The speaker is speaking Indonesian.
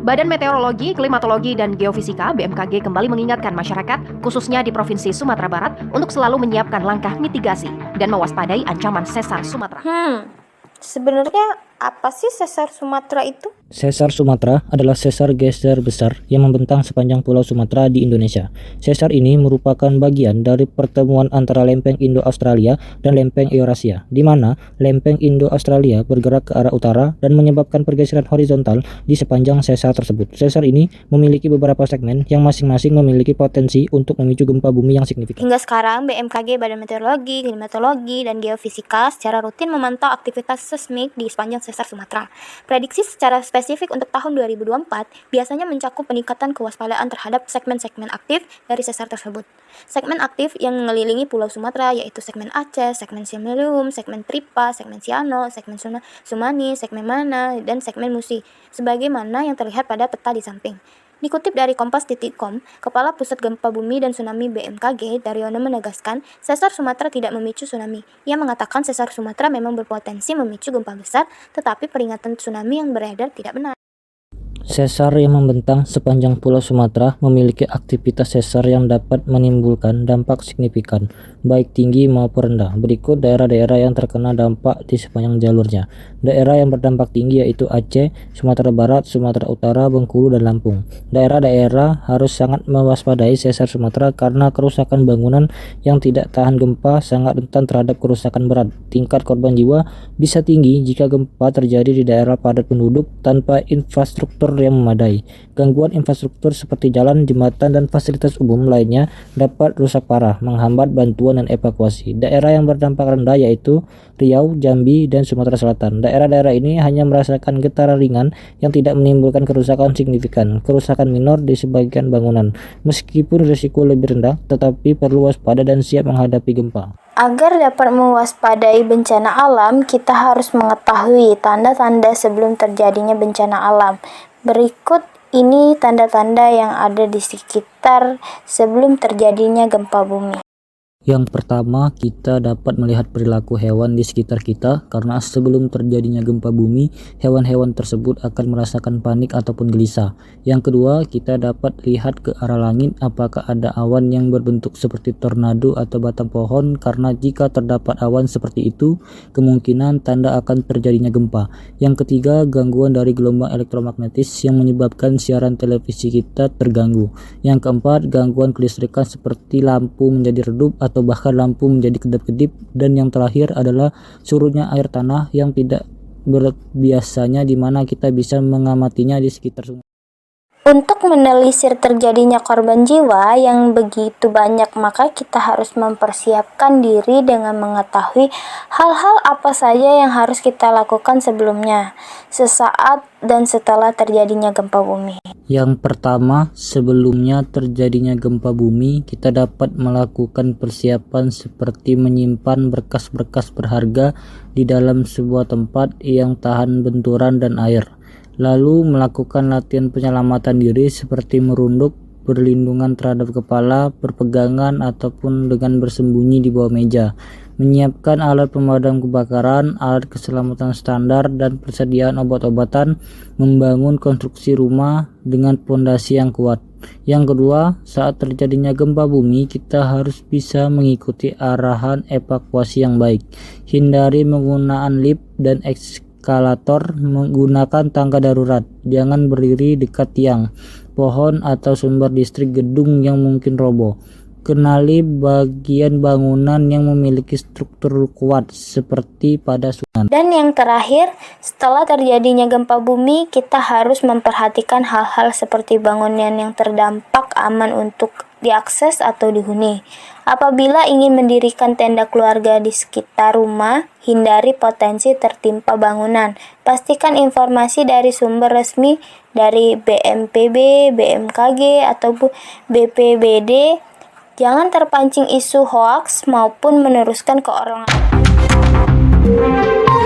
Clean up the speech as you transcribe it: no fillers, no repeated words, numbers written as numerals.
Badan Meteorologi, Klimatologi, dan Geofisika (BMKG) kembali mengingatkan masyarakat, khususnya di Provinsi Sumatera Barat, untuk selalu menyiapkan langkah mitigasi dan mewaspadai ancaman sesar Sumatera. Sebenarnya apa sih sesar Sumatera itu? Sesar Sumatera adalah sesar geser besar yang membentang sepanjang Pulau Sumatera di Indonesia. Sesar ini merupakan bagian dari pertemuan antara lempeng Indo-Australia dan lempeng Eurasia, di mana lempeng Indo-Australia bergerak ke arah utara dan menyebabkan pergeseran horizontal di sepanjang sesar tersebut. Sesar ini memiliki beberapa segmen yang masing-masing memiliki potensi untuk memicu gempa bumi yang signifikan. Hingga sekarang, BMKG, Badan Meteorologi, Klimatologi, dan Geofisika secara rutin memantau aktivitas seismik di sepanjang sesar Sumatera. Prediksi secara spesifik untuk tahun 2024 biasanya mencakup peningkatan kewaspadaan terhadap segmen-segmen aktif dari sesar tersebut. Segmen aktif yang mengelilingi Pulau Sumatera yaitu segmen Aceh, segmen Semeru, segmen Tripa, segmen Siano, segmen Sumani, segmen Mana, dan segmen Musi, sebagaimana yang terlihat pada peta di samping. Dikutip dari Kompas.com, Kepala Pusat Gempa Bumi dan Tsunami BMKG, Daryono menegaskan, sesar Sumatera tidak memicu tsunami. Ia mengatakan sesar Sumatera memang berpotensi memicu gempa besar, tetapi peringatan tsunami yang beredar tidak benar. Sesar yang membentang sepanjang Pulau Sumatera memiliki aktivitas sesar yang dapat menimbulkan dampak signifikan, baik tinggi maupun rendah. Berikut daerah-daerah yang terkena dampak di sepanjang jalurnya. Daerah yang berdampak tinggi yaitu Aceh, Sumatera Barat, Sumatera Utara, Bengkulu, dan Lampung. Daerah-daerah harus sangat mewaspadai sesar Sumatera karena kerusakan bangunan yang tidak tahan gempa sangat rentan terhadap kerusakan berat. Tingkat korban jiwa bisa tinggi jika gempa terjadi di daerah padat penduduk tanpa infrastruktur yang memadai. Gangguan infrastruktur seperti jalan, jembatan, dan fasilitas umum lainnya dapat rusak parah, menghambat bantuan dan evakuasi. Daerah yang berdampak rendah yaitu Riau, Jambi, dan Sumatera Selatan. Daerah-daerah ini hanya merasakan getaran ringan yang tidak menimbulkan kerusakan signifikan, kerusakan minor di sebagian bangunan. Meskipun risiko lebih rendah, tetapi perlu waspada dan siap menghadapi gempa. Agar dapat mewaspadai bencana alam, kita harus mengetahui tanda-tanda sebelum terjadinya bencana alam. Berikut ini tanda-tanda yang ada di sekitar sebelum terjadinya gempa bumi. Yang pertama, kita dapat melihat perilaku hewan di sekitar kita karena sebelum terjadinya gempa bumi, hewan-hewan tersebut akan merasakan panik ataupun gelisah. Yang kedua, kita dapat lihat ke arah langit apakah ada awan yang berbentuk seperti tornado atau batang pohon, karena jika terdapat awan seperti itu, kemungkinan tanda akan terjadinya gempa. Yang ketiga, gangguan dari gelombang elektromagnetis yang menyebabkan siaran televisi kita terganggu. Yang keempat, gangguan kelistrikan seperti lampu menjadi redup atau bahkan lampu menjadi kedap-kedip. Dan yang terakhir adalah surutnya air tanah yang tidak biasanya, di mana kita bisa mengamatinya di sekitar sungai. Untuk menelisir terjadinya korban jiwa yang begitu banyak, maka kita harus mempersiapkan diri dengan mengetahui hal-hal apa saja yang harus kita lakukan sebelumnya, sesaat, dan setelah terjadinya gempa bumi. Yang pertama, sebelumnya terjadinya gempa bumi, kita dapat melakukan persiapan seperti menyimpan berkas-berkas berharga di dalam sebuah tempat yang tahan benturan dan air. Lalu melakukan latihan penyelamatan diri seperti merunduk, berlindungan terhadap kepala, berpegangan, ataupun dengan bersembunyi di bawah meja. Menyiapkan alat pemadam kebakaran, alat keselamatan standar, dan persediaan obat-obatan. Membangun konstruksi rumah dengan pondasi yang kuat. Yang kedua, saat terjadinya gempa bumi, kita harus bisa mengikuti arahan evakuasi yang baik. Hindari penggunaan lift dan eskalator, menggunakan tangga darurat. Jangan berdiri dekat tiang, pohon, atau sumber listrik gedung yang mungkin roboh. Kenali bagian bangunan yang memiliki struktur kuat seperti pada tsunami. Dan yang terakhir, setelah terjadinya gempa bumi, kita harus memperhatikan hal-hal seperti bangunan yang terdampak aman untuk diakses atau dihuni. Apabila ingin mendirikan tenda keluarga di sekitar rumah, hindari potensi tertimpa bangunan. Pastikan informasi dari sumber resmi dari BNPB, BMKG, atau BPBD. Jangan terpancing isu hoaks maupun meneruskan ke orang lain.